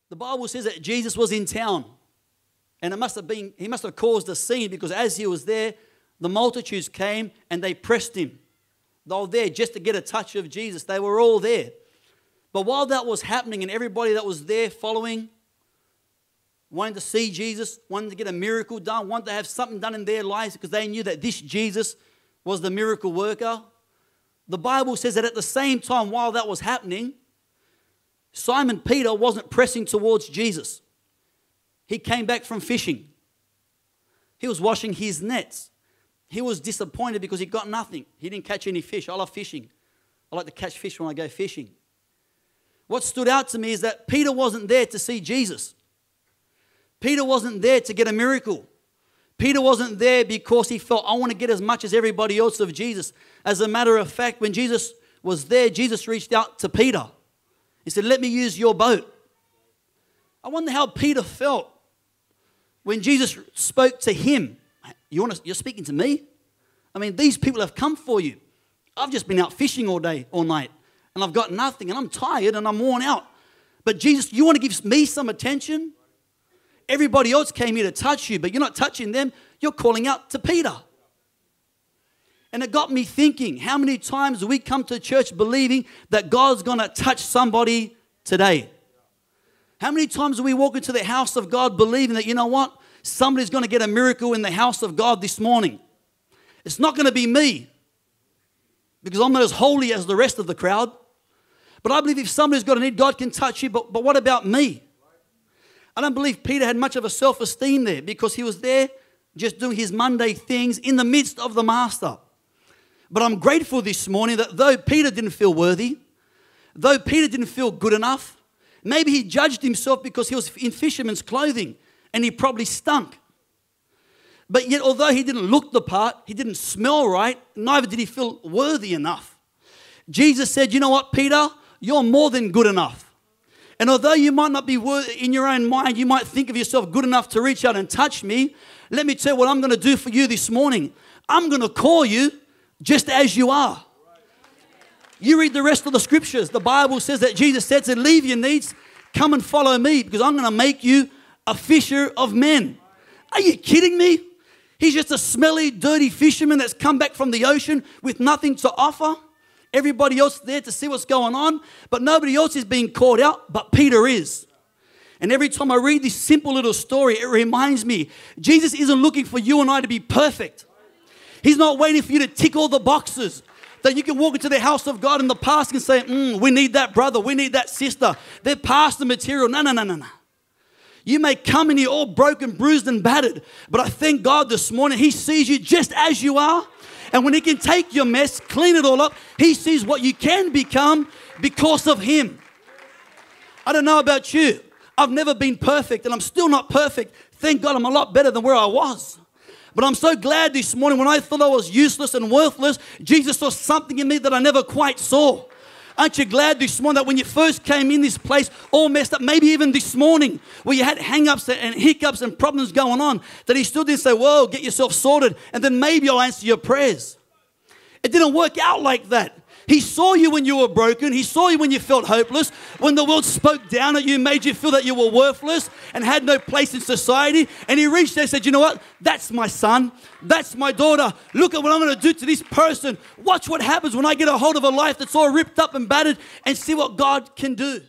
The Bible says that Jesus was in town. And he must have caused a scene, because as he was there, the multitudes came and they pressed him. They were there just to get a touch of Jesus. They were all there. But while that was happening and everybody that was there following, wanting to see Jesus, wanting to get a miracle done, wanting to have something done in their lives because they knew that this Jesus was the miracle worker, the Bible says that at the same time while that was happening, Simon Peter wasn't pressing towards Jesus. He came back from fishing. He was washing his nets. He was disappointed because he got nothing. He didn't catch any fish. I love fishing. I like to catch fish when I go fishing. What stood out to me is that Peter wasn't there to see Jesus. Peter wasn't there to get a miracle. Peter wasn't there because he felt, I want to get as much as everybody else of Jesus. As a matter of fact, when Jesus was there, Jesus reached out to Peter. He said, let me use your boat. I wonder how Peter felt when Jesus spoke to him. You're speaking to me? I mean, these people have come for you. I've just been out fishing all day, all night, and I've got nothing, and I'm tired, and I'm worn out. But Jesus, you want to give me some attention? Everybody else came here to touch you, but you're not touching them. You're calling out to Peter. And it got me thinking, how many times do we come to church believing that God's going to touch somebody today? How many times do we walk into the house of God believing that, you know what? Somebody's going to get a miracle in the house of God this morning. It's not going to be me, because I'm not as holy as the rest of the crowd. But I believe if somebody's got a need, God can touch you. But what about me? I don't believe Peter had much of a self-esteem there, because he was there just doing his Monday things in the midst of the Master. But I'm grateful this morning that though Peter didn't feel worthy, though Peter didn't feel good enough, maybe he judged himself because he was in fisherman's clothing and he probably stunk. But yet, although he didn't look the part, he didn't smell right, neither did he feel worthy enough. Jesus said, you know what, Peter? You're more than good enough. And although you might not be worthy in your own mind, you might think of yourself good enough to reach out and touch me. Let me tell you what I'm going to do for you this morning. I'm going to call you just as you are. You read the rest of the scriptures. The Bible says that Jesus said to leave your needs, come and follow me, because I'm going to make you a fisher of men. Are you kidding me? He's just a smelly, dirty fisherman that's come back from the ocean with nothing to offer. Everybody else there to see what's going on, but nobody else is being called out, but Peter is. And every time I read this simple little story, it reminds me, Jesus isn't looking for you and I to be perfect. He's not waiting for you to tick all the boxes, that you can walk into the house of God in the past and say, we need that brother, we need that sister. They're past the material. No. You may come in here all broken, bruised, and battered, but I thank God this morning He sees you just as you are. And when He can take your mess, clean it all up, He sees what you can become because of Him. I don't know about you. I've never been perfect, and I'm still not perfect. Thank God I'm a lot better than where I was. But I'm so glad this morning, when I thought I was useless and worthless, Jesus saw something in me that I never quite saw. Aren't you glad this morning that when you first came in this place all messed up, maybe even this morning where you had hang-ups and hiccups and problems going on, that He stood there and said, whoa, get yourself sorted, and then maybe I'll answer your prayers. It didn't work out like that. He saw you when you were broken. He saw you when you felt hopeless. When the world spoke down at you, made you feel that you were worthless and had no place in society. And He reached there and said, you know what? That's my son. That's my daughter. Look at what I'm going to do to this person. Watch what happens when I get a hold of a life that's all ripped up and battered, and see what God can do.